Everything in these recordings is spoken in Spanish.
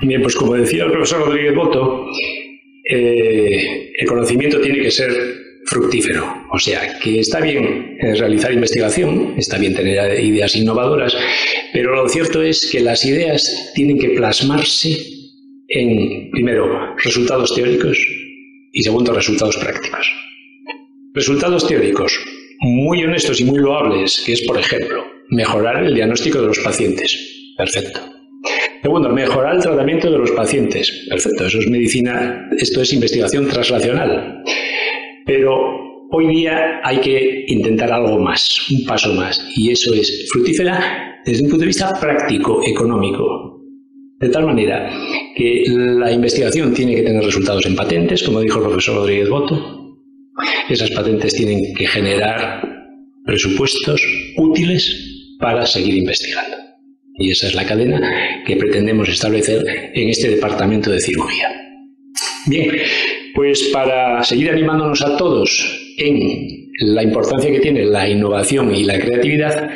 Bien, pues como decía el profesor Rodríguez Boto, el conocimiento tiene que ser fructífero. O sea, que está bien realizar investigación, está bien tener ideas innovadoras, pero lo cierto es que las ideas tienen que plasmarse en, primero, resultados teóricos y, segundo, resultados prácticos. Resultados teóricos muy honestos y muy loables, que es, por ejemplo, mejorar el diagnóstico de los pacientes. Perfecto. Segundo, mejorar el tratamiento de los pacientes. Perfecto, eso es medicina, esto es investigación translacional. Pero hoy día hay que intentar algo más, un paso más, y eso es fructífera desde un punto de vista práctico, económico. De tal manera que la investigación tiene que tener resultados en patentes, como dijo el profesor Rodríguez Boto. Esas patentes tienen que generar presupuestos útiles para seguir investigando. Y esa es la cadena que pretendemos establecer en este departamento de cirugía. Bien, pues para seguir animándonos a todos en la importancia que tiene la innovación y la creatividad,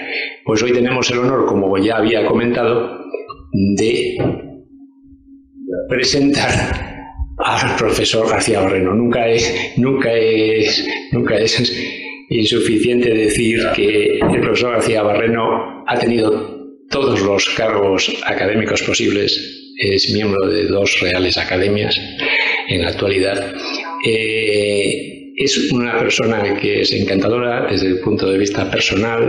pues hoy tenemos el honor, como ya había comentado, de presentar al profesor García Barreno. Nunca es insuficiente decir que el profesor García Barreno ha tenido todos los cargos académicos posibles, es miembro de 2 reales academias en la actualidad. Es una persona que es encantadora desde el punto de vista personal,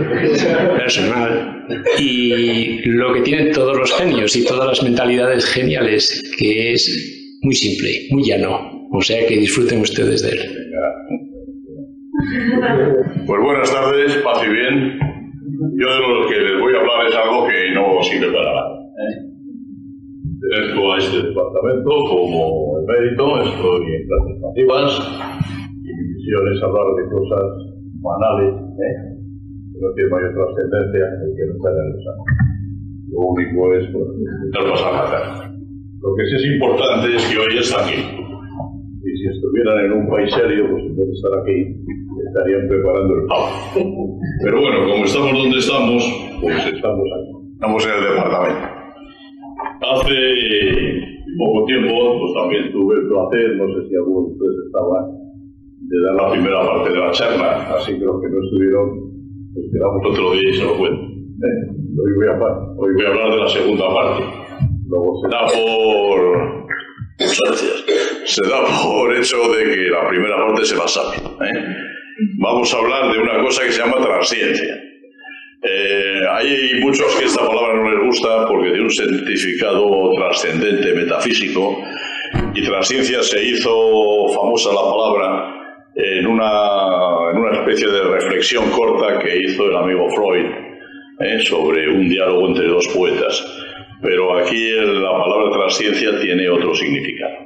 y lo que tienen todos los genios y todas las mentalidades geniales, que es muy simple, muy llano. O sea que disfruten ustedes de él. Pues buenas tardes, paz y bien. Yo de lo que les voy a hablar es algo que no sirve para nada. Pertenezco a este departamento como emérito, estoy en clases nativas y mi misión es hablar de cosas banales, que no tienen mayor trascendencia el que no está en el examen. Lo único es intentar pasar la cara. Lo que sí es importante es que hoy está aquí. Y si estuvieran en un país serio, pues en vez de estar aquí, estarían preparando el pavo. Pero bueno, como estamos donde estamos, pues estamos aquí. Estamos en el departamento. Hace poco tiempo, pues también tuve el placer, no sé si algunos de ustedes estaban, de dar la primera parte de la charla, así que los que no estuvieron, pues quedamos otro día y se lo cuento. Hoy voy a hablar de la segunda parte. Luego se da por hecho de que la primera parte se la sabe. Vamos a hablar de una cosa que se llama transciencia. Hay muchos que esta palabra no les gusta porque tiene un significado trascendente, metafísico, y transciencia se hizo famosa la palabra en una especie de reflexión corta que hizo el amigo Freud sobre un diálogo entre 2 poetas. Pero aquí la palabra transciencia tiene otro significado.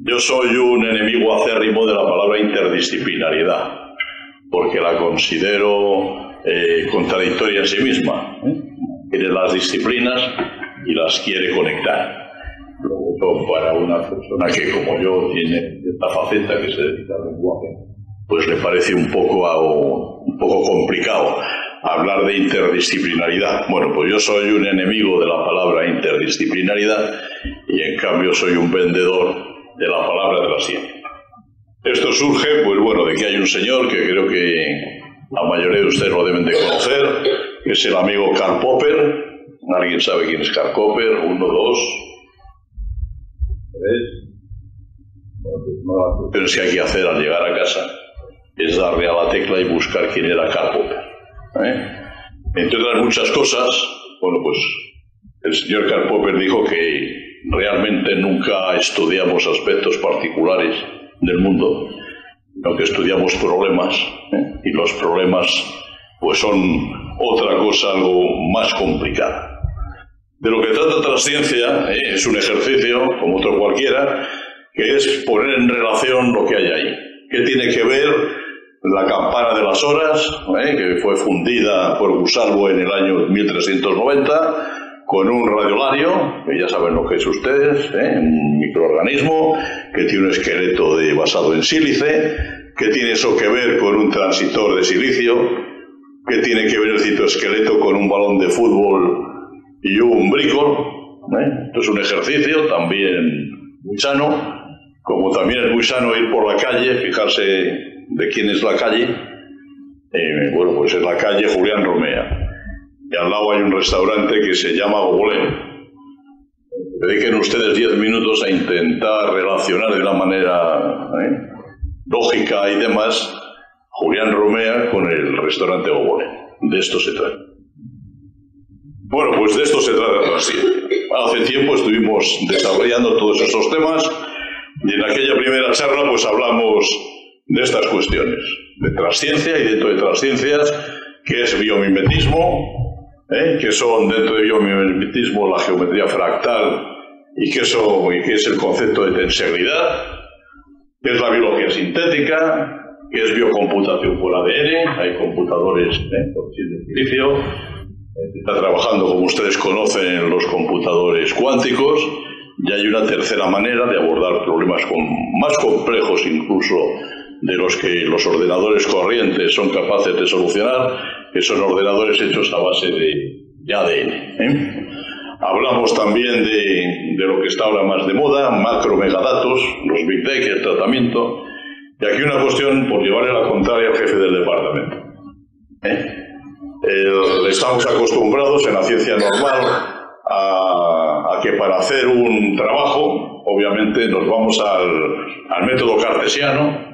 Yo soy un enemigo acérrimo de la palabra interdisciplinariedad, porque la considero contradictoria en sí misma. Tiene las disciplinas y las quiere conectar. Luego, para una persona que, como yo, tiene esta faceta que se dedica al lenguaje, pues le parece un poco complicado hablar de interdisciplinaridad. Bueno, pues yo soy un enemigo de la palabra interdisciplinaridad y en cambio soy un vendedor de la palabra transciencia. Esto surge, pues bueno, de que hay un señor que creo que la mayoría de ustedes lo deben de conocer, que es el amigo Karl Popper. ¿Alguien sabe quién es Karl Popper? 1, 2, 3. Pero si hay que hacer al llegar a casa es darle a la tecla y buscar quién era Karl Popper. Entre otras muchas cosas, bueno, pues el señor Karl Popper dijo que realmente nunca estudiamos aspectos particulares del mundo, sino que estudiamos problemas, y los problemas pues son otra cosa, algo más complicada. De lo que trata Transciencia es un ejercicio, como otro cualquiera, que es poner en relación lo que hay ahí. ¿Qué tiene que ver la campana de las horas, que fue fundida por Gusalvo en el año 1390, con un radiolario, que ya saben lo que es ustedes, un microorganismo que tiene un esqueleto basado en sílice? ¿Qué tiene eso que ver con un transitor de silicio? ¿Qué tiene que ver el citoesqueleto con un balón de fútbol y un bricol? Esto es un ejercicio también muy sano, como también es muy sano ir por la calle, fijarse de quién es la calle. Bueno, pues es la calle Julián Romea. Y al lado hay un restaurante que se llama Gogolén. Dediquen ustedes 10 minutos a intentar relacionar de una manera lógica y demás Julián Romea con el restaurante Gogolén. De esto se trata. Bueno, pues de esto se trata así. Hace tiempo estuvimos desarrollando todos esos temas y en aquella primera charla pues hablamos de estas cuestiones, de trasciencia y dentro de trasciencias, qué es biomimetismo, que son dentro de biomimetismo la geometría fractal y qué es el concepto de tensegridad, qué es la biología sintética, qué es biocomputación por ADN, hay computadores por silicio, está trabajando, como ustedes conocen, los computadores cuánticos, y hay una tercera manera de abordar problemas más complejos incluso de los que los ordenadores corrientes son capaces de solucionar, que son ordenadores hechos a base de ADN. Hablamos también de lo que está ahora más de moda, macro-megadatos, los Big Data, el tratamiento, y aquí una cuestión por llevarle la contraria al jefe del departamento. Estamos acostumbrados en la ciencia normal a que para hacer un trabajo, obviamente nos vamos al método cartesiano,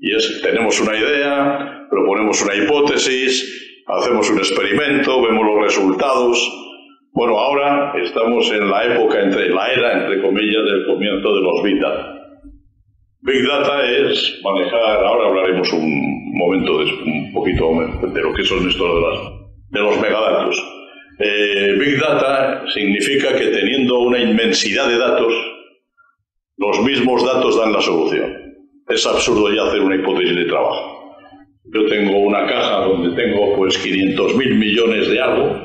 y tenemos una idea, proponemos una hipótesis, hacemos un experimento, vemos los resultados. Bueno, ahora estamos en la época, la era, entre comillas, del comienzo de los Big Data. Big Data es manejar, ahora hablaremos un momento, un poquito de lo que son estos de los megadatos. Big Data significa que teniendo una inmensidad de datos, los mismos datos dan la solución. Es absurdo ya hacer una hipótesis de trabajo. Yo tengo una caja donde tengo pues 500.000 millones de algo,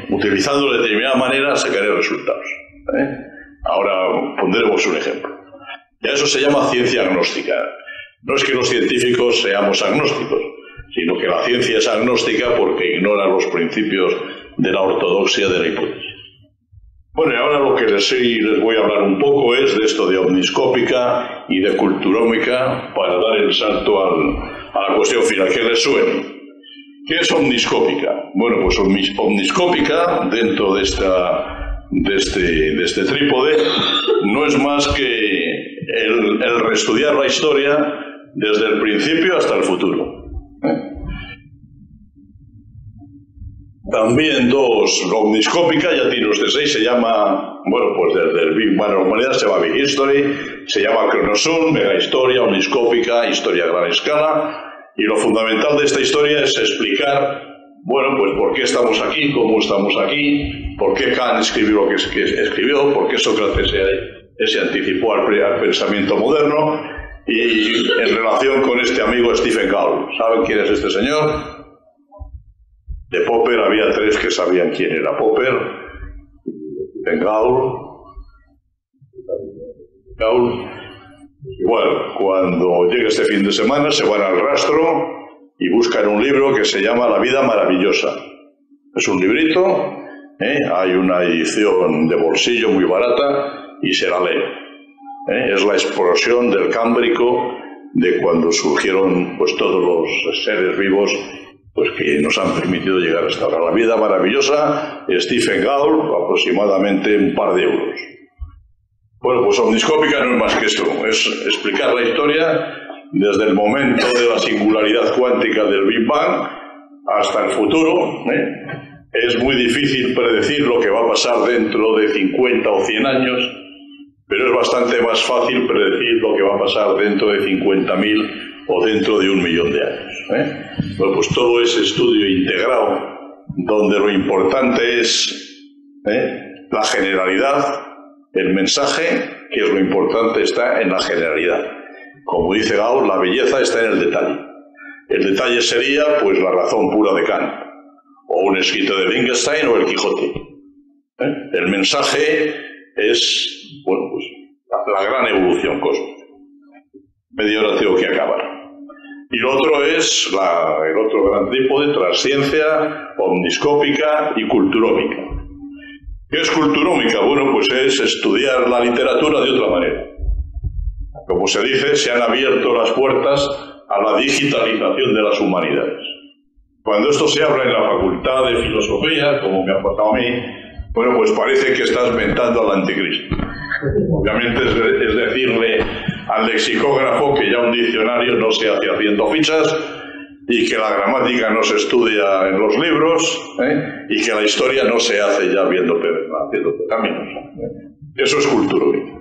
utilizando de determinada manera sacaré resultados. Ahora pondremos un ejemplo. Y a eso se llama ciencia agnóstica. No es que los científicos seamos agnósticos, sino que la ciencia es agnóstica porque ignora los principios de la ortodoxia de la hipótesis. Bueno, y ahora lo que les voy a hablar un poco es de esto de omniscópica y de culturómica para dar el salto a la cuestión final, que les suene. ¿Qué es omniscópica? Bueno, pues omniscópica, dentro de este trípode, no es más que el reestudiar la historia desde el principio hasta el futuro. También la omniscópica, ya tiene usted 6, se llama, bueno, pues desde el Big Bang de la humanidad se llama Big History, se llama Cronosum, mega historia, omniscópica, historia a gran escala, y lo fundamental de esta historia es explicar, bueno, pues por qué estamos aquí, cómo estamos aquí, por qué Kant escribió lo que escribió, por qué Sócrates se anticipó al pensamiento moderno, y en relación con este amigo Stephen Gall. ¿Saben quién es este señor? De Popper había 3 que sabían quién era Popper, Stephen Gall. Igual, cuando llegue este fin de semana se van al rastro y buscan un libro que se llama La vida maravillosa. Es un librito, hay una edición de bolsillo muy barata y se la lee. Es la explosión del Cámbrico de cuando surgieron pues todos los seres vivos pues que nos han permitido llegar hasta ahora. La vida maravillosa, Stephen Gall, aproximadamente un par de euros. Bueno, pues omniscópica no es más que esto, es explicar la historia desde el momento de la singularidad cuántica del Big Bang hasta el futuro. Es muy difícil predecir lo que va a pasar dentro de 50 o 100 años, pero es bastante más fácil predecir lo que va a pasar dentro de 50.000 o dentro de 1.000.000 de años. Bueno, pues todo ese estudio integrado, donde lo importante es la generalidad, el mensaje, que es lo importante, está en la generalidad. Como dice Gauss, la belleza está en el detalle. El detalle sería, pues, la razón pura de Kant, o un escrito de Wittgenstein o el Quijote. El mensaje es, bueno, pues, la gran evolución cósmica. Media hora tengo que acabar. Y lo otro es el otro gran tipo de trasciencia omniscópica y culturómica. ¿Qué es culturómica? Bueno, pues es estudiar la literatura de otra manera. Como se dice, se han abierto las puertas a la digitalización de las humanidades. Cuando esto se habla en la Facultad de Filosofía, como me ha pasado a mí, bueno, pues parece que estás mentando al anticristo. Obviamente es decirle al lexicógrafo que ya un diccionario no se hace haciendo fichas, y que la gramática no se estudia en los libros, y que la historia no se hace ya haciendo caminos. Eso es culturómica.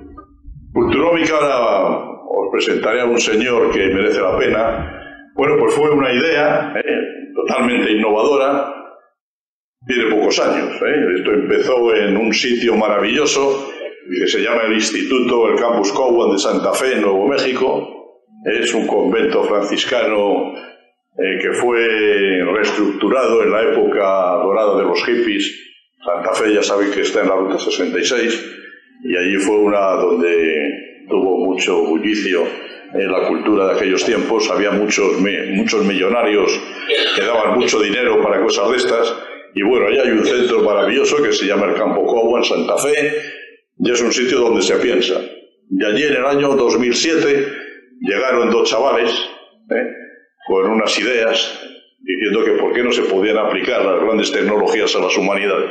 Culturómica, ahora os presentaré a un señor que merece la pena. Bueno, pues fue una idea totalmente innovadora, tiene pocos años. Esto empezó en un sitio maravilloso que se llama el Instituto, el Campus Cowan de Santa Fe, en Nuevo México. Es un convento franciscano que fue reestructurado en la época dorada de los hippies. Santa Fe ya sabéis que está en la Ruta 66, y allí fue una donde tuvo mucho bullicio en la cultura de aquellos tiempos. Había muchos millonarios que daban mucho dinero para cosas de estas, y bueno, allá hay un centro maravilloso que se llama el Campo Cowan en Santa Fe, y es un sitio donde se piensa. Y allí en el año 2007 llegaron dos chavales con unas ideas diciendo que por qué no se podían aplicar las grandes tecnologías a las humanidades.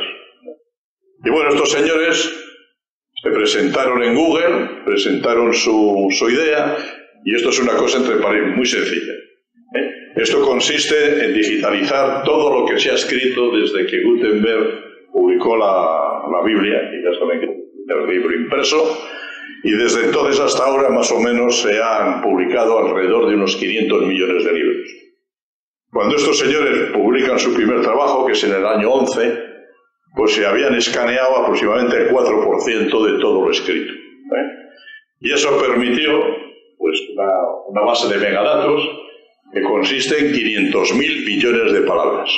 Y bueno, estos señores se presentaron en Google, presentaron su idea, y esto es una cosa entre paréntesis muy sencilla. Esto consiste en digitalizar todo lo que se ha escrito desde que Gutenberg publicó la Biblia, y ya saben que es el libro impreso, y desde entonces hasta ahora más o menos se han publicado alrededor de unos 500 millones de libros. Cuando estos señores publican su primer trabajo, que es en el año 11, pues se habían escaneado aproximadamente el 4% de todo lo escrito. Y eso permitió pues una base de megadatos que consiste en 500.000 billones de palabras.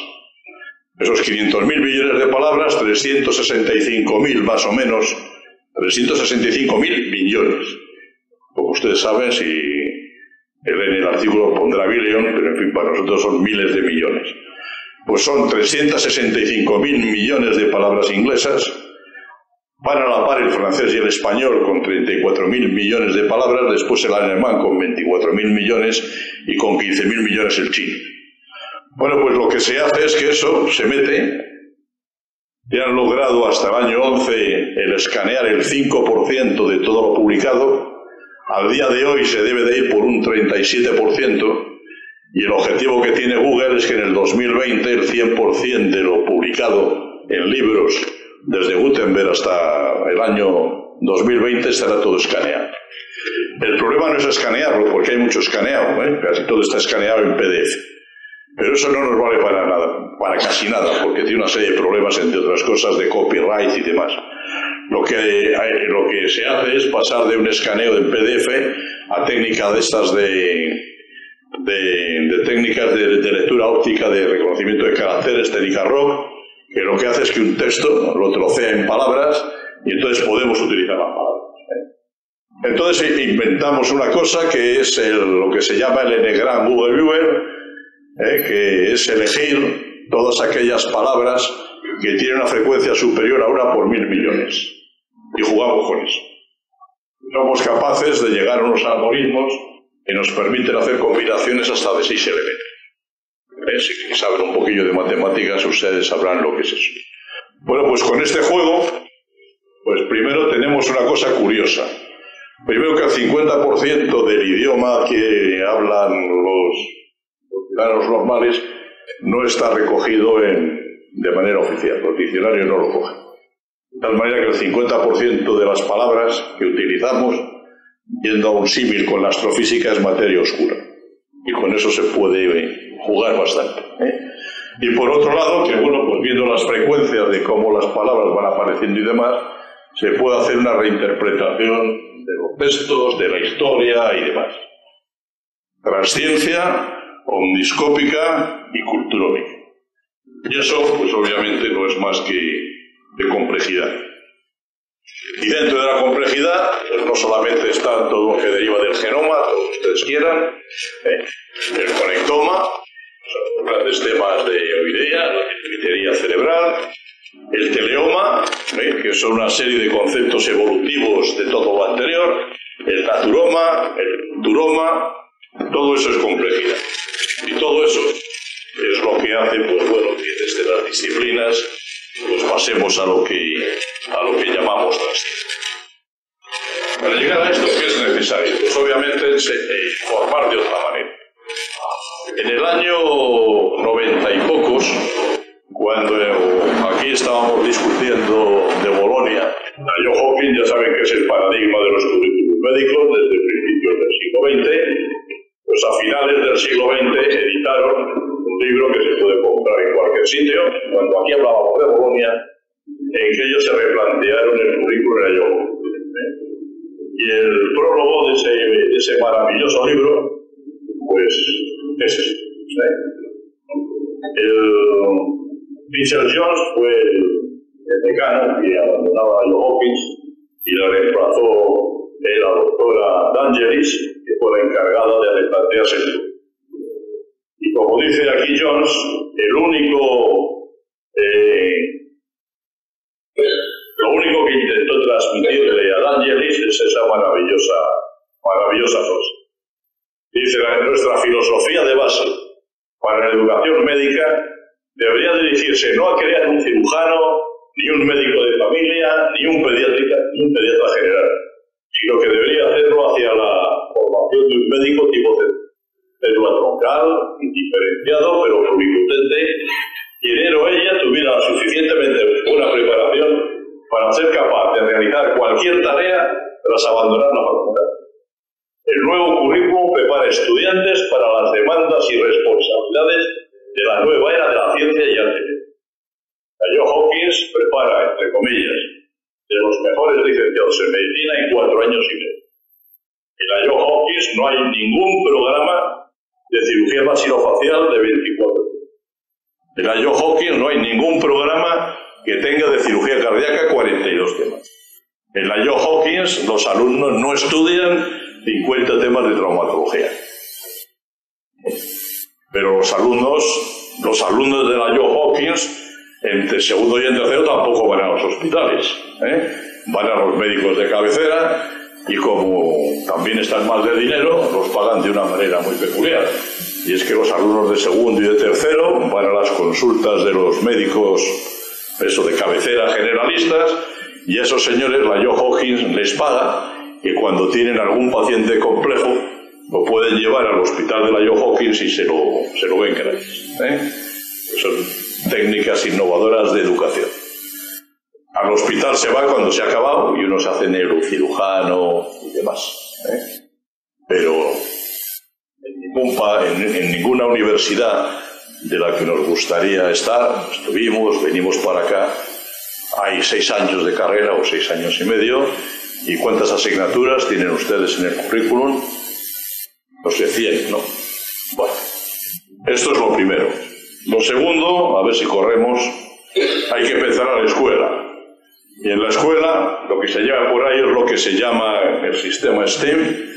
Esos 500.000 billones de palabras, 365.000 más o menos, 365.000 billones. Como ustedes saben, si leen el artículo pondrá billion, pero en fin, para nosotros son miles de millones. Pues son 365.000 millones de palabras inglesas. Van a la par el francés y el español con 34.000 millones de palabras, después el alemán con 24.000 millones y con 15.000 millones el chino. Bueno, pues lo que se hace es que eso se mete. Ya han logrado hasta el año 11 el escanear el 5% de todo lo publicado. Al día de hoy se debe de ir por un 37%, y el objetivo que tiene Google es que en el 2020 el 100% de lo publicado en libros desde Gutenberg hasta el año 2020 estará todo escaneado. El problema no es escanearlo, porque hay mucho escaneado, casi todo está escaneado en PDF. Pero eso no nos vale para nada, para casi nada, porque tiene una serie de problemas, entre otras cosas, de copyright y demás. Lo que se hace es pasar de un escaneo en PDF a técnicas de estas de técnicas de lectura óptica, de reconocimiento de caracteres, técnica ROC, que lo que hace es que un texto lo trocea en palabras, y entonces podemos utilizar las palabras. Entonces inventamos una cosa que es lo que se llama el Enegram Google Viewer, que es elegir todas aquellas palabras que tienen una frecuencia superior a 1 por 1000 millones. Y jugamos con eso. Somos capaces de llegar a unos algoritmos que nos permiten hacer combinaciones hasta de 6 elementos. Si saben un poquillo de matemáticas, ustedes sabrán lo que es eso. Bueno, pues con este juego, pues primero tenemos una cosa curiosa. Primero que el 50% del idioma que hablan los ciudadanos normales no está recogido de manera oficial. Los diccionarios no lo cogen. De tal manera que el 50% de las palabras que utilizamos, yendo a un símil con la astrofísica, es materia oscura. Y con eso se puede jugar bastante. Y por otro lado, que bueno, pues viendo las frecuencias de cómo las palabras van apareciendo y demás, se puede hacer una reinterpretación de los textos, de la historia y demás. Transciencia, omniscópica y culturómica. Y eso, pues obviamente, no es más que de complejidad. Y dentro de la complejidad, pues no solamente está todo lo que deriva del genoma, todo lo que ustedes quieran, el conectoma, los grandes temas de hoy día, la ingeniería cerebral, el teleoma, que son una serie de conceptos evolutivos de todo lo anterior, el naturoma, el futuroma, todo eso es complejidad. Y todo eso es lo que hace, pues bueno, que desde las disciplinas pues pasemos a lo que llamamos trasciencia. Para llegar a esto, ¿qué es necesario? Pues obviamente formar de otra manera. En el año 90 y pocos, cuando aquí estábamos discutiendo de Bolonia, John Hopkins, ya saben que es el paradigma de los currículos médicos desde principios del siglo XX, pues a finales del siglo XX editaron un libro que se puede comprar en cualquier sitio. Cuando aquí hablábamos de Bolonia, en que ellos se replantearon el currículo de John Hopkins. Y el prólogo de ese maravilloso libro, pues es eso. Richard Jones fue el decano que abandonaba a John Hopkins y la reemplazó la doctora D'Angelis, que fue la encargada de replantearse el libro. Y como dice aquí Jones, lo único que intentó transmitirle a D'Angelis es esa maravillosa frase. Dice, nuestra filosofía de base para la educación médica debería dirigirse no a crear un cirujano, ni un médico de familia, ni un pediatra general, sino que debería hacerlo hacia la formación de un médico tipo célula troncal, indiferenciado, pero pluripotente, y él o ella tuviera suficientemente buena preparación para ser capaz de realizar cualquier tarea tras abandonar la facultad. El nuevo currículum prepara estudiantes para las demandas y responsabilidades de la nueva era de la ciencia y arte. John Hopkins prepara, entre comillas, de los mejores licenciados en medicina en 4 años y medio. En la John Hopkins no hay ningún programa de cirugía maxilofacial de 24 horas. En la John Hopkins no hay ningún programa que tenga de cirugía cardíaca 42 temas. En la John Hopkins los alumnos no estudian 50 temas de traumatología. Pero los alumnos de la John Hopkins, entre segundo y en tercero, tampoco van a los hospitales. Van a los médicos de cabecera y como también están mal de dinero, los pagan de una manera muy peculiar. Y es que los alumnos de segundo y de tercero van a las consultas de los médicos de cabecera generalistas y a esos señores la John Hopkins les paga que cuando tienen algún paciente complejo lo pueden llevar al hospital de la John Hopkins y se lo ven gratis. Son técnicas innovadoras de educación. Al hospital se va cuando se ha acabado y uno se hace neurocirujano y demás. Pero en ninguna universidad de la que nos gustaría estar, venimos para acá, hay 6 años de carrera o 6 años y medio. ¿Y cuántas asignaturas tienen ustedes en el currículum? No sé, 100, ¿no? Bueno, esto es lo primero. Lo segundo, a ver si corremos, hay que empezar a la escuela. Y en la escuela, lo que se llama por ahí es lo que se llama el sistema STEM.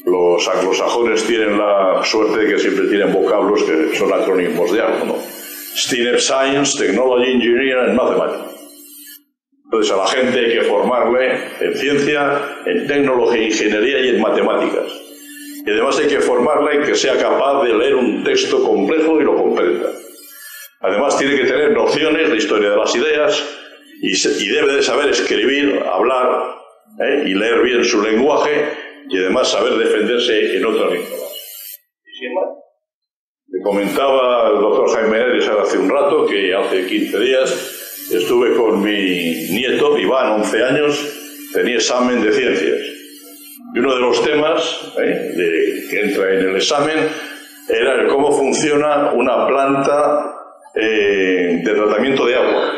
Los anglosajones tienen la suerte de que siempre tienen vocablos que son acrónimos de algo, ¿no? STEM, Science, Technology, Engineering and Mathematics. Entonces a la gente hay que formarle en ciencia, en tecnología, ingeniería y en matemáticas. Y además hay que formarle en que sea capaz de leer un texto complejo y lo comprenda. Además tiene que tener nociones de historia de las ideas y debe de saber escribir, hablar y leer bien su lenguaje y además saber defenderse en otras lenguas. Y sin más. Me comentaba el doctor Jaime Eres hace un rato que hace 15 días estuve con mi nieto, Iván, 11 años, tenía examen de ciencias. Y uno de los temas que entra en el examen era el cómo funciona una planta de tratamiento de agua.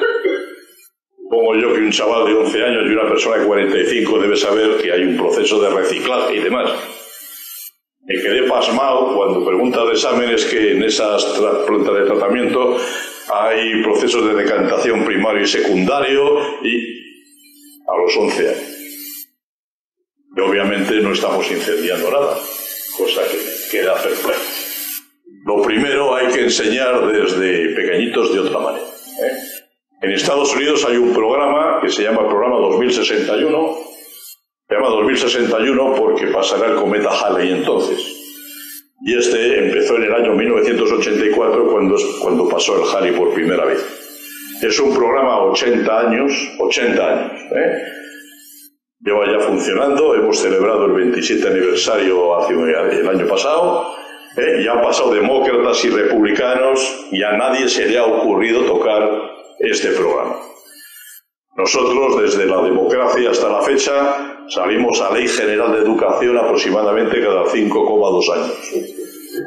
Supongo yo que un chaval de 11 años y una persona de 45 debe saber que hay un proceso de reciclaje y demás. Me quedé pasmado cuando pregunta de exámenes que en esas plantas de tratamiento hay procesos de decantación primario y secundario y a los 11 años. Y obviamente no estamos incendiando nada, cosa que queda perplejo. Lo primero hay que enseñar desde pequeñitos de otra manera. En Estados Unidos hay un programa que se llama el programa 2061. Se llama 2061 porque pasará el cometa Halley entonces. Y este empezó en el año 1984 cuando pasó el Halley por primera vez. Es un programa 80 años, lleva ya funcionando, hemos celebrado el 27 aniversario el año pasado, y han pasado demócratas y republicanos y a nadie se le ha ocurrido tocar este programa. Nosotros, desde la democracia hasta la fecha, salimos a Ley General de Educación aproximadamente cada 5,2 años.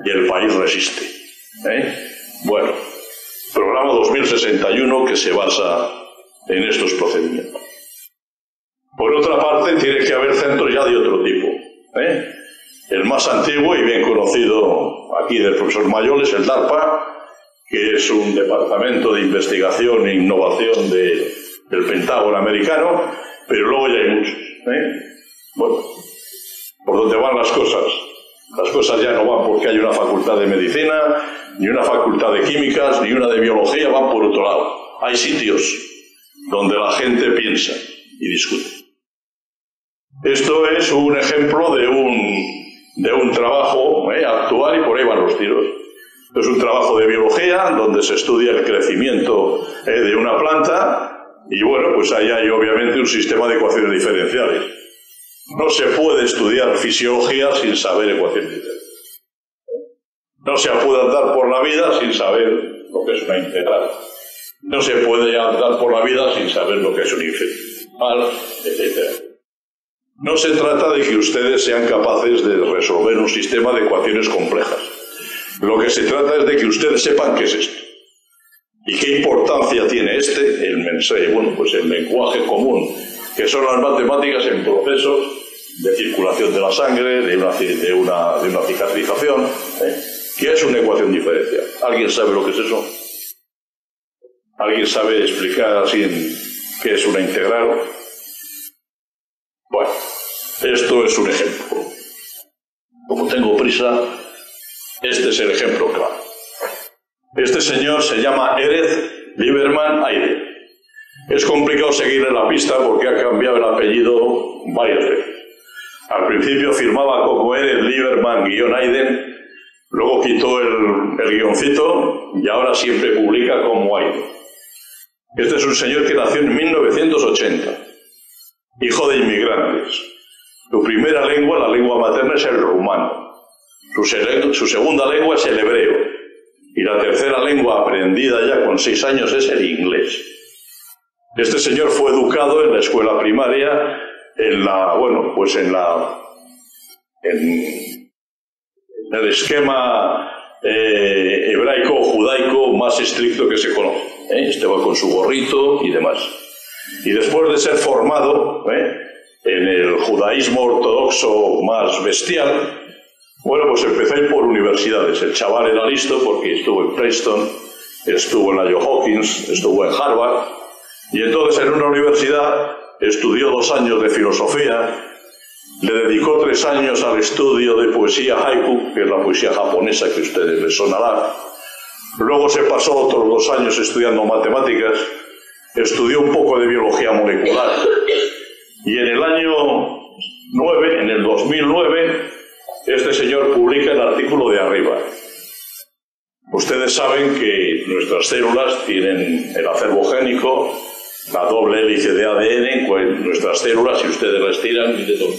Y el país resiste. Bueno, programa 2061 que se basa en estos procedimientos. Por otra parte, tiene que haber centros ya de otro tipo. El más antiguo y bien conocido aquí del profesor Mayol es el DARPA, que es un departamento de investigación e innovación del Pentágono americano, pero luego ya hay muchos. Bueno, ¿por dónde van las cosas? Las cosas ya no van porque hay una facultad de medicina, ni una facultad de químicas, ni una de biología, van por otro lado. Hay sitios donde la gente piensa y discute. Esto es un ejemplo de un trabajo actual y por ahí van los tiros. Es un trabajo de biología donde se estudia el crecimiento de una planta y bueno, pues ahí hay obviamente un sistema de ecuaciones diferenciales. No se puede estudiar fisiología sin saber ecuaciones diferenciales. No se puede andar por la vida sin saber lo que es una integral. No se puede andar por la vida sin saber lo que es un integral, etc. No se trata de que ustedes sean capaces de resolver un sistema de ecuaciones complejas. Lo que se trata es de que ustedes sepan qué es esto. ¿Y qué importancia tiene el mensaje? Bueno, pues el lenguaje común, que son las matemáticas en procesos de circulación de la sangre, de una cicatrización. ¿Qué es una ecuación diferencial? ¿Alguien sabe lo que es eso? ¿Alguien sabe explicar así qué es una integral? Bueno, esto es un ejemplo. Como tengo prisa, este es el ejemplo claro. Este señor se llama Erez Lieberman Ayde. Es complicado seguirle la pista porque ha cambiado el apellido varias veces. Al principio firmaba como Erez Lieberman-Ayde, luego quitó el guioncito y ahora siempre publica como Ayde. Este es un señor que nació en 1980, hijo de inmigrantes. Su primera lengua, la lengua materna, es el rumano. Su segunda lengua es el hebreo. Y la tercera lengua aprendida ya con 6 años es el inglés. Este señor fue educado en la escuela primaria, en el esquema hebraico-judaico más estricto que se conoce. Este va con su gorrito y demás. Y después de ser formado en el judaísmo ortodoxo más bestial, bueno, pues empezó a ir por universidades. El chaval era listo porque estuvo en Princeton, estuvo en la Johns Hopkins, estuvo en Harvard, y entonces en una universidad estudió 2 años de filosofía, le dedicó 3 años al estudio de poesía haiku, que es la poesía japonesa que a ustedes les sonará. Luego se pasó otros 2 años estudiando matemáticas, estudió un poco de biología molecular, y en el año 9, en el 2009, este señor publica el artículo de arriba. Ustedes saben que nuestras células tienen el acervo génico, la doble hélice de ADN, pues nuestras células, si ustedes las tiran, y de todo.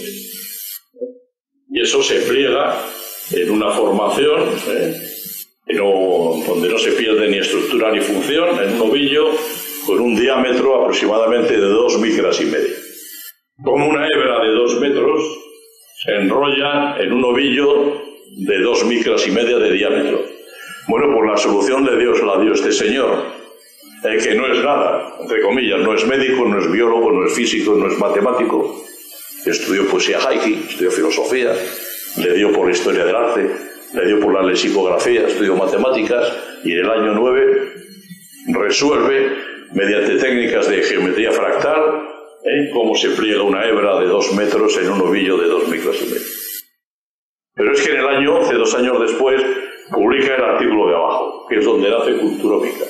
Y eso se pliega en una formación donde no se pierde ni estructura ni función, en un ovillo con un diámetro aproximadamente de 2 micras y media. Como una hebra de 2 metros se enrolla en un ovillo de 2 micras y media de diámetro. Bueno, pues la solución de Dios la dio este señor, que no es nada, entre comillas, no es médico, no es biólogo, no es físico, no es matemático. Estudió poesía haiku, estudió filosofía, le dio por la historia del arte, le dio por la lexicografía, estudió matemáticas, y en el año 9 resuelve, mediante técnicas de geometría fractal, cómo se pliega una hebra de 2 metros en un ovillo de 2 micras y medio. Pero es que en el año 11, 2 años después, publica el artículo de abajo, que es donde nace Culturómica.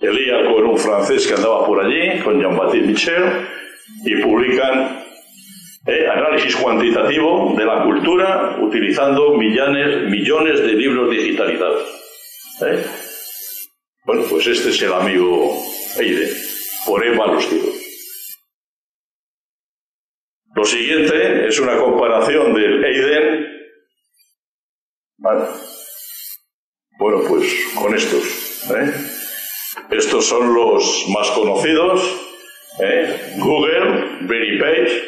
Elías con un francés que andaba por allí, con Jean-Baptiste Michel, y publican análisis cuantitativo de la cultura utilizando millones de libros digitalizados. Bueno, pues este es el amigo Eiden. Por él van los tiros. Lo siguiente es una comparación del Eiden. Vale. Bueno, pues con estos. Estos son los más conocidos. Google, Verypage,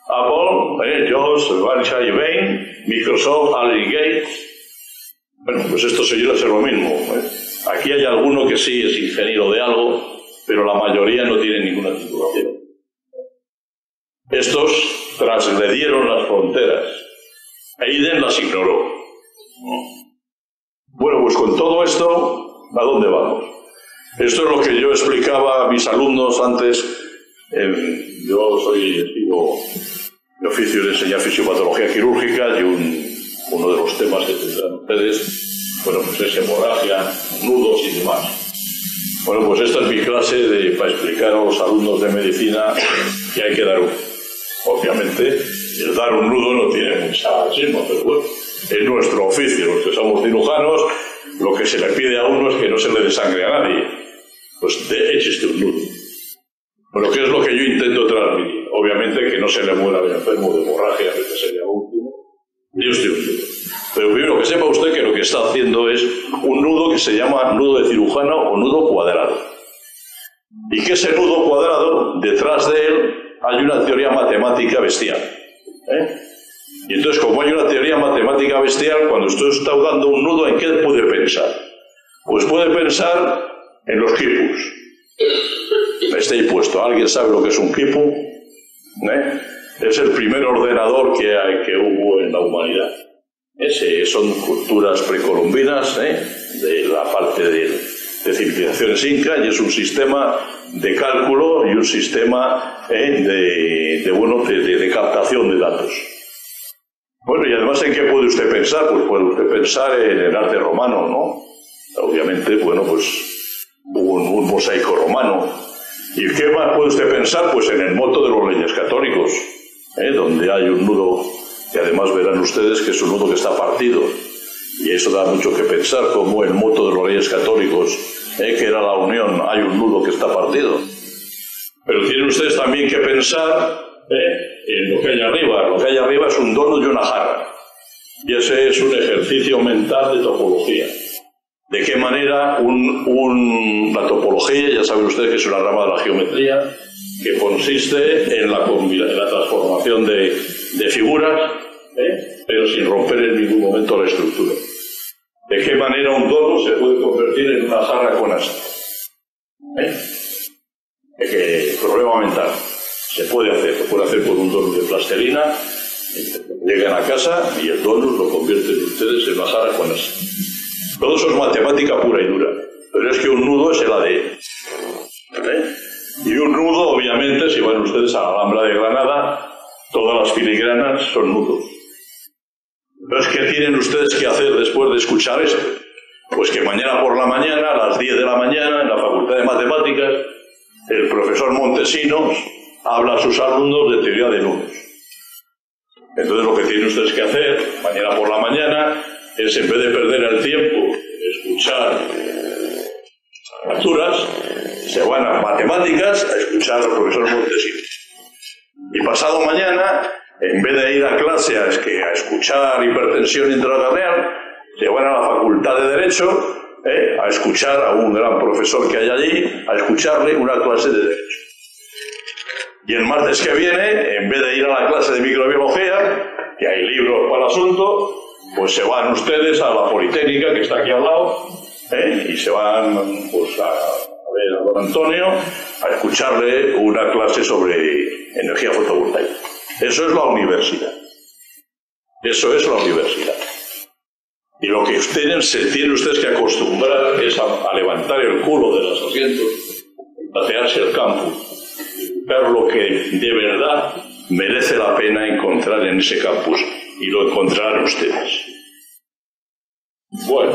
Apple, Jobs, Berkshire Bain, Microsoft, Allen Gates. Bueno, pues estos señores es lo mismo. Aquí hay alguno que sí es ingeniero de algo, pero la mayoría no tienen ninguna titulación. Estos transgredieron las fronteras. Eiden las ignoró. Bueno, pues con todo esto, ¿a dónde vamos? Esto es lo que yo explicaba a mis alumnos antes. Yo soy de oficio de enseñar fisiopatología quirúrgica y uno de los temas que tendrán ustedes, bueno, pues es hemorragia, nudos y demás. Bueno, pues esta es mi clase para explicar a los alumnos de medicina que hay que dar obviamente, el dar un nudo no tiene mucha chisma, pero bueno, es nuestro oficio, los que somos cirujanos, lo que se le pide a uno es que no se le desangre a nadie. Pues échese un nudo. Bueno, ¿qué es lo que yo intento transmitir? Obviamente que no se le muera el enfermo de hemorragia, que sería lo último, ni usted un nudo. Pero primero que sepa usted que lo que está haciendo es un nudo que se llama nudo de cirujano o nudo cuadrado. Y que ese nudo cuadrado, detrás de él, hay una teoría matemática bestial. Y entonces, como hay una teoría matemática bestial, cuando usted está dando un nudo, ¿en qué puede pensar? Pues puede pensar en los quipus. Está ahí puesto. ¿Alguien sabe lo que es un quipu? Es el primer ordenador que hubo en la humanidad. Son culturas precolombinas, de la parte de civilizaciones incas, y es un sistema de cálculo y un sistema de captación de datos. Bueno, y además, ¿en qué puede usted pensar? Pues puede usted pensar en el arte romano, ¿no? Obviamente, bueno, pues un mosaico romano. ¿Y qué más puede usted pensar? Pues en el moto de los Reyes Católicos, donde hay un nudo, que además verán ustedes que es un nudo que está partido. Y eso da mucho que pensar, como el moto de los Reyes Católicos, que era la unión, hay un nudo que está partido. Pero tienen ustedes también que pensar en lo que hay arriba. Lo que hay arriba es un donut y una jarra. Y ese es un ejercicio mental de topología. ¿De qué manera la topología, ya saben ustedes que es una rama de la geometría, que consiste en la transformación de figuras, pero sin romper en ningún momento la estructura? ¿De qué manera un donut se puede convertir en una jarra con asta? Problema mental. Se puede hacer con un donut de plastelina. Llegan a casa y el donut lo convierten ustedes en una jarra con asta. Todo eso es matemática pura y dura. Pero es que un nudo es el ADN. Y un nudo, obviamente, si van ustedes a la Alhambra de Granada, todas las filigranas son nudos. Entonces, ¿qué tienen ustedes que hacer después de escuchar esto? Pues que mañana por la mañana, a las 10 de la mañana, en la Facultad de Matemáticas, el profesor Montesinos habla a sus alumnos de teoría de nudos. Entonces, lo que tienen ustedes que hacer mañana por la mañana es, en vez de perder el tiempo en escuchar facturas, se van a matemáticas a escuchar al profesor Montesinos. Y pasado mañana, en vez de ir a clase a escuchar hipertensión intracraneal, se van a la Facultad de Derecho a escuchar a un gran profesor que hay allí, a escucharle una clase de Derecho. Y el martes que viene, en vez de ir a la clase de microbiología, que hay libros para el asunto, pues se van ustedes a la Politécnica, que está aquí al lado, y se van pues, a ver a don Antonio a escucharle una clase sobre energía fotovoltaica. Eso es la universidad. Eso es la universidad. Y lo que tienen ustedes que acostumbrar es a levantar el culo de los asientos, patearse el campus, y buscar lo que de verdad merece la pena encontrar en ese campus. Y lo encontrarán ustedes. Bueno,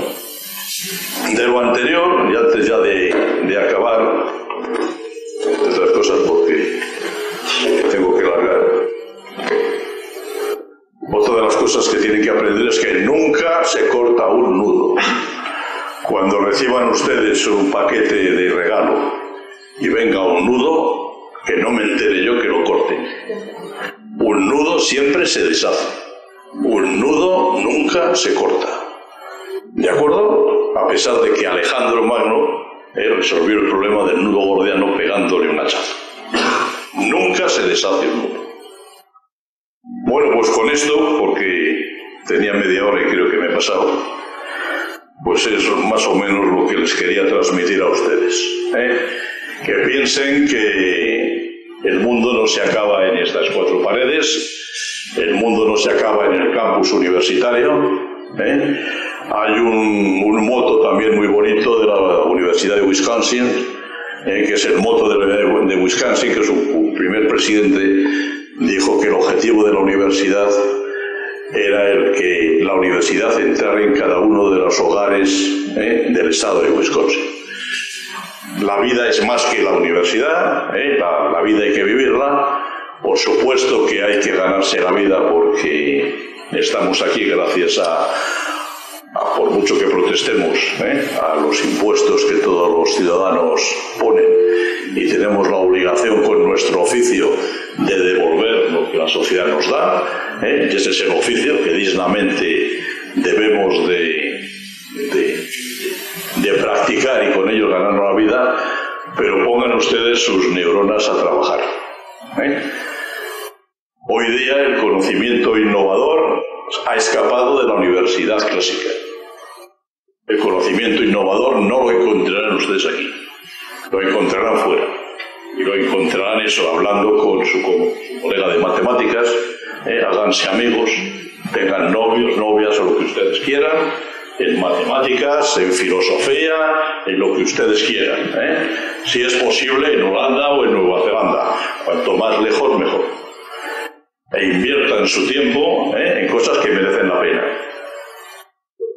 De lo anterior, y antes ya de acabar, otras cosas porque tengo que largar. Otra de las cosas que tienen que aprender es que nunca se corta un nudo. Cuando reciban ustedes un paquete de regalo y venga un nudo, que no me entere yo que lo corten. Un nudo siempre se deshace. Un nudo nunca se corta. ¿De acuerdo? A pesar de que Alejandro Magno resolvió el problema del nudo gordiano pegándole un hachazo. Nunca se deshace un nudo. Bueno, pues con esto, porque tenía media hora y creo que me he pasado, pues es más o menos lo que les quería transmitir a ustedes. Que piensen que el mundo no se acaba en estas cuatro paredes, el mundo no se acaba en el campus universitario. Hay un moto también muy bonito de la Universidad de Wisconsin, que es el moto de Wisconsin, que su primer presidente dijo que el objetivo de la universidad era el que la universidad entrara en cada uno de los hogares del estado de Wisconsin. La vida es más que la universidad, la vida hay que vivirla. Por supuesto que hay que ganarse la vida porque estamos aquí gracias a por mucho que protestemos, a los impuestos que todos los ciudadanos ponen, y tenemos la obligación con nuestro oficio de devolver lo que la sociedad nos da, y ese es el oficio que dignamente debemos de practicar y con ello ganarnos la vida, pero pongan ustedes sus neuronas a trabajar. Hoy día el conocimiento innovador ha escapado de la universidad clásica. El conocimiento innovador no lo encontrarán ustedes aquí, lo encontrarán fuera. Y lo encontrarán hablando con su colega de matemáticas, háganse amigos, tengan novios, novias o lo que ustedes quieran, en matemáticas, en filosofía, en lo que ustedes quieran. Si es posible, en Holanda o en Nueva Zelanda. Cuanto más lejos, mejor. E inviertan su tiempo en cosas que merecen la pena.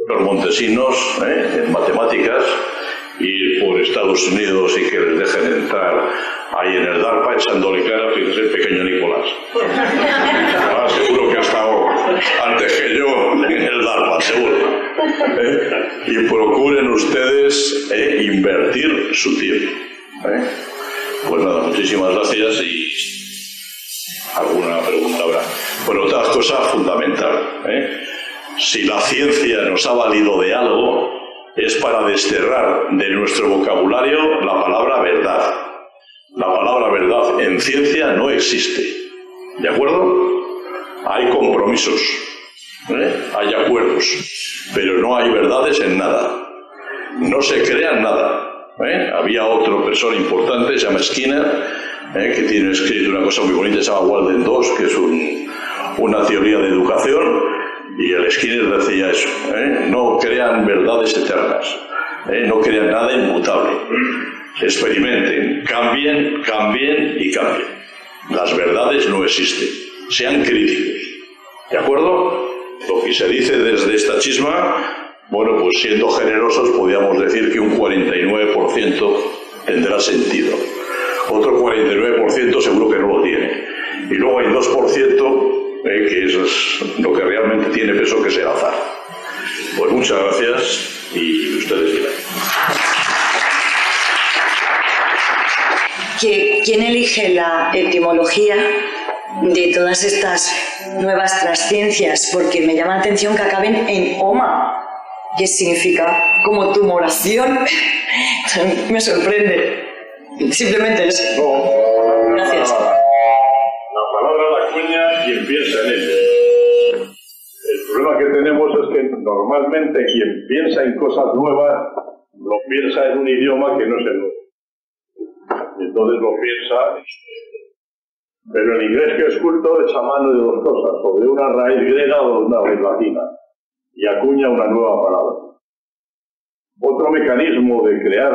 Los montesinos, en matemáticas, ir por Estados Unidos y que les dejen entrar ahí en el DARPA echándole cara, fíjese, el pequeño Nicolás. Seguro que ha estado antes que yo en el DARPA, seguro. Y procuren ustedes invertir su tiempo. Pues nada, muchísimas gracias y alguna pregunta habrá. Bueno, otra cosa fundamental. Si la ciencia nos ha valido de algo, es para desterrar de nuestro vocabulario la palabra verdad. La palabra verdad en ciencia no existe. ¿De acuerdo? Hay compromisos, hay acuerdos, pero no hay verdades en nada. No se crea nada. Había otra persona importante, se llama Skinner, que tiene escrito una cosa muy bonita, se llama Walden 2, que es una teoría de educación. Y el Skinner decía eso, no crean verdades eternas, no crean nada inmutable. Experimenten, cambien, cambien y cambien. Las verdades no existen, sean críticos. ¿De acuerdo? Lo que se dice desde esta chisma, bueno, pues siendo generosos podríamos decir que un 49% tendrá sentido. Otro 49% seguro que no lo tiene. Y luego hay 2%... que eso es lo que realmente tiene peso, que es el azar. Pues muchas gracias y ustedes dirán. ¿Quién elige la etimología de todas estas nuevas trasciencias? Porque me llama la atención que acaben en oma, que significa como tumoración. Me sorprende. Simplemente es... Gracias. Quien piensa en ello. El problema que tenemos es que normalmente quien piensa en cosas nuevas lo piensa en un idioma que no es el nuevo. Entonces lo piensa. Pero el inglés que es culto echa mano de dos cosas, o de una raíz griega o de una raíz latina, y acuña una nueva palabra. Otro mecanismo de crear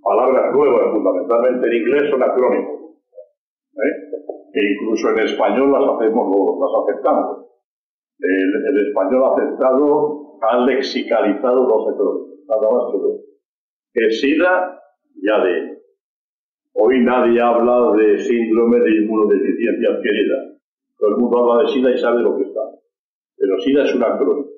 palabras nuevas, fundamentalmente en inglés, son acrónimos. Que incluso en español las aceptamos. El español aceptado ha lexicalizado los acrónimos. nada más que dos. Que SIDA y ADN. Hoy nadie habla de síndrome de inmunodeficiencia adquirida. Todo el mundo habla de SIDA y sabe lo que está. Pero SIDA es un acrónimo.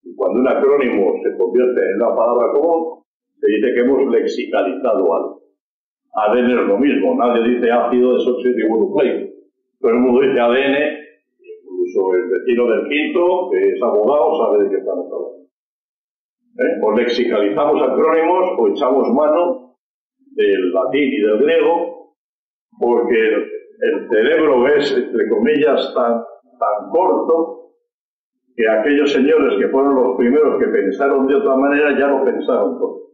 Y cuando un acrónimo se convierte en una palabra común, se dice que hemos lexicalizado algo. ADN es lo mismo. Nadie dice ácido desoxirribonucleico. Todo el mundo dice ADN, incluso el vecino del quinto, que es abogado, sabe de qué estamos hablando. O lexicalizamos acrónimos o echamos mano del latín y del griego, porque el cerebro es, entre comillas, tan corto que aquellos señores que fueron los primeros que pensaron de otra manera ya lo pensaron todo.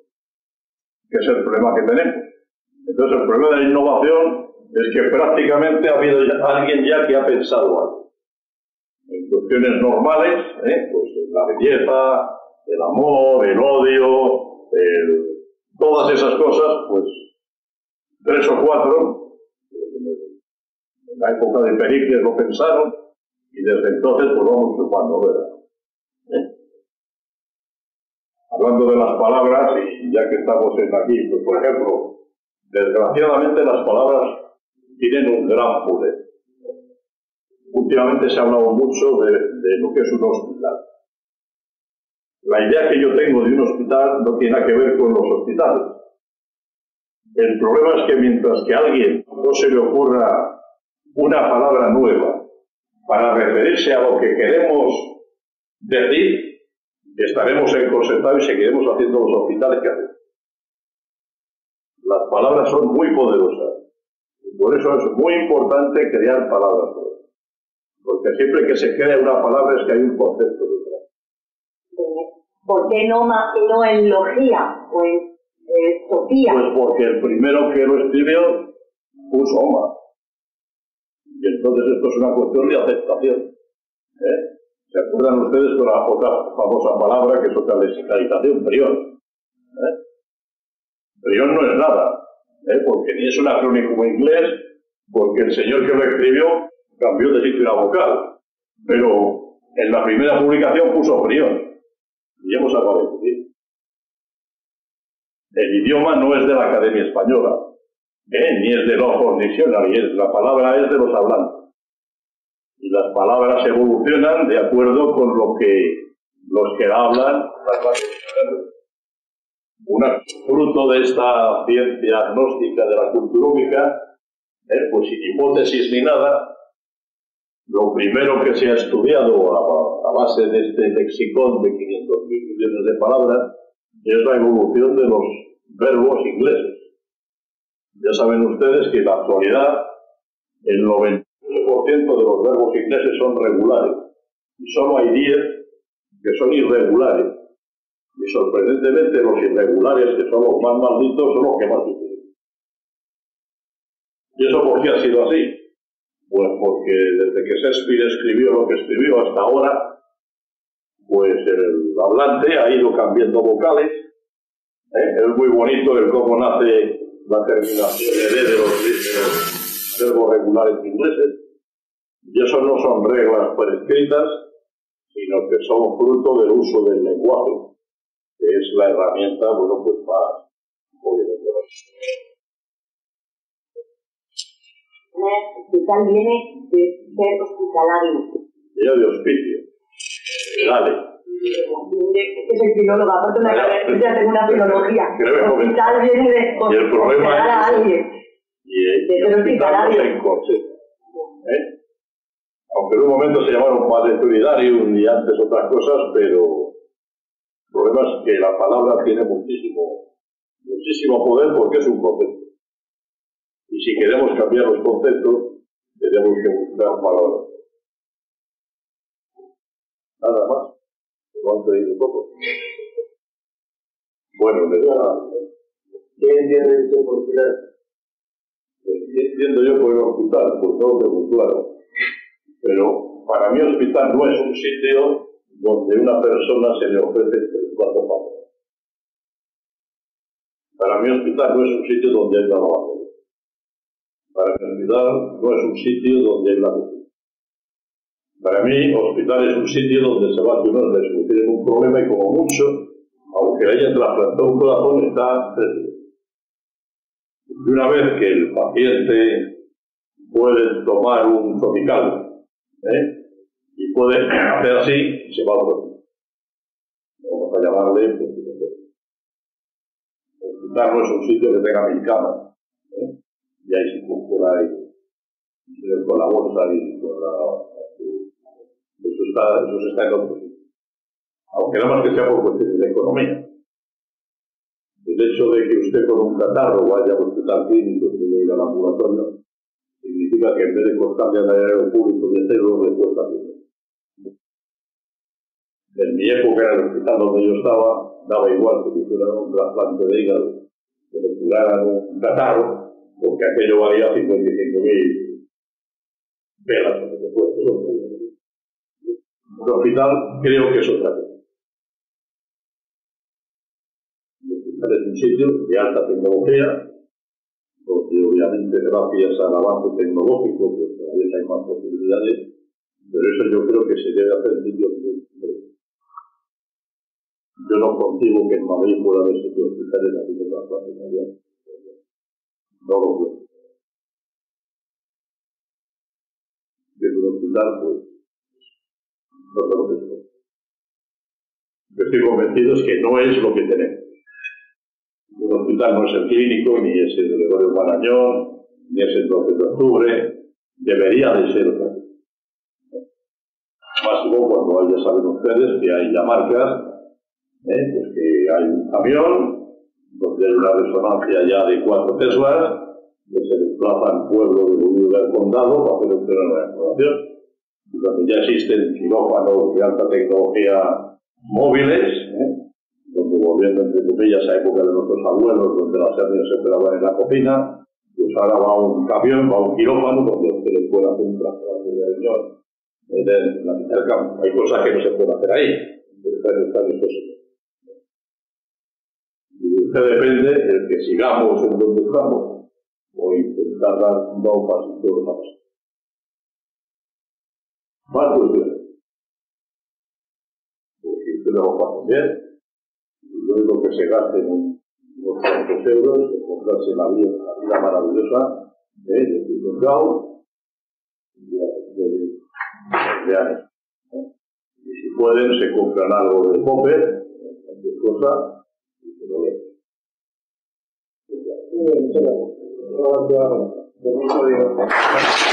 Que es el problema que tenemos. Entonces el problema de la innovación es que prácticamente ha habido alguien ya que ha pensado algo. En cuestiones normales, pues la belleza, el amor, el odio, todas esas cosas, pues 3 o 4, en la época de Pericles lo pensaron, y desde entonces pues vamos chupando, ¿verdad? Hablando de las palabras, y ya que estamos aquí, pues por ejemplo, desgraciadamente las palabras tienen un gran poder. Últimamente se ha hablado mucho de lo que es un hospital. La idea que yo tengo de un hospital no tiene nada que ver con los hospitales. El problema es que mientras que a alguien no se le ocurra una palabra nueva para referirse a lo que queremos decir, estaremos encorsetados y seguiremos haciendo los hospitales que hacemos. Las palabras son muy poderosas. Y por eso es muy importante crear palabras nuevas. Porque siempre que se crea una palabra es que hay un concepto detrás. ¿Por qué no en logía o en Sofía? Pues porque el primero que lo escribió puso Oma. Y entonces esto es una cuestión de aceptación. ¿Se acuerdan ustedes de la otra famosa palabra que es otra lexicalización? Prión. Prión no es nada, porque ni es un acrónimo inglés, porque el señor que lo escribió cambió de sitio una vocal. Pero en la primera publicación puso prión. Y hemos acabado de decir. El idioma no es de la Academia Española, ni es del Oxford Dictionary, la palabra es de los hablantes. Y las palabras evolucionan de acuerdo con lo que los que hablan las van a. Un fruto de esta ciencia agnóstica de la culturómica, pues sin hipótesis ni nada, lo primero que se ha estudiado a base de este lexicón de 500.000 millones de palabras es la evolución de los verbos ingleses. Ya saben ustedes que en la actualidad el 90% de los verbos ingleses son regulares y solo hay 10 que son irregulares. Y sorprendentemente los irregulares, que son los más malditos, son los que más utilizan. ¿Y eso por qué ha sido así? Pues porque desde que Shakespeare escribió lo que escribió hasta ahora, pues el hablante ha ido cambiando vocales. Es muy bonito el cómo nace la terminación de los verbos regulares ingleses. Y eso no son reglas prescritas, sino que son fruto del uso del lenguaje, que es la herramienta, bueno, pues para El hospital viene de ser hospitalario. Viene de hospicio. Dale. Es el filólogo, aparte una carrera, tengo una filología. Hospital viene de hospitalar a alguien. Y el hospital no se encorseta. Aunque en un momento se llamaron paletudinarium y antes otras cosas, pero el problema es que la palabra tiene muchísimo poder porque es un concepto. Y si queremos cambiar los conceptos, tenemos que buscar palabras. Nada más. Lo han pedido todo. Bueno, le da. ¿Qué entiende usted por hospital? ¿Qué entiendo yo por el hospital? Pues no lo tengo claro. Pero para mí hospital no es un sitio donde una persona se le ofrece 4 palabras. Para mí hospital no es un sitio donde hay trabajo. Para mí hospital no es un sitio donde hay la cocina. Para mí hospital es un sitio donde se va a solucionar un problema y como mucho aunque le hayan trasplantado un corazón, está 3 días. Y una vez que el paciente puede tomar un zotical, y puede hacer así, se va a otro. Vamos a llamarle, pues, el hospital no es un sitio que tenga 1000 camas, y hay sitios por ahí, con la bolsa y con la... Eso está en otro sitio. Aunque no más que sea por cuestiones de economía. El hecho de que usted con un catarro vaya al hospital clínico y tiene que ir al ambulatorio, significa que en vez de costarle al aéreo público de cero, le cuesta dinero. En mi época, en el hospital donde yo estaba, daba igual que hicieran un trasplante de hígado, que le curaran un catarro, porque aquello valía 55.000 pelas, o que fuera. El hospital creo que es otra cosa. El hospital es un sitio de alta tecnología, porque obviamente gracias al avance tecnológico pues cada vez hay más posibilidades, pero eso yo creo que se debe hacer en sitios muy diferentes. Yo no consigo que en Madrid pueda haber sitios hospitales haciendo trasplantes capilares. No lo creo. Desde el hospital, pues, no sé lo que es. Lo que estoy convencido es que no es lo que tenemos. Un hospital no es el clínico, ni es el Gregorio Marañón, ni es el 12 de octubre. Debería de ser otra cosa. Más luego cuando ya saben ustedes que hay ya marcas, pues que hay un camión donde hay una resonancia ya de 4 Teslas que se desplaza al pueblo del condado para hacer una exploración. Donde ya existen quirófanos de alta tecnología móviles, donde volviendo entre comillas a época de nuestros abuelos, donde las hernias se operaban en la cocina, pues ahora va un camión, va un quirófano donde ustedes pueden hacer un trasplante de riñón en la mitad del campo. Hay cosas que no se pueden hacer ahí, pero están estos. Y de usted depende el que sigamos en donde estamos o intentar dar un pasito de más. Más cuestiones. Porque usted lo va a hacer. Lo único que se gaste en unos cuantos euros es comprarse la vida maravillosa de Gauss de años. Y si pueden, se compran algo de Popper, cualquier cosa, y se lo ven. Muchas gracias.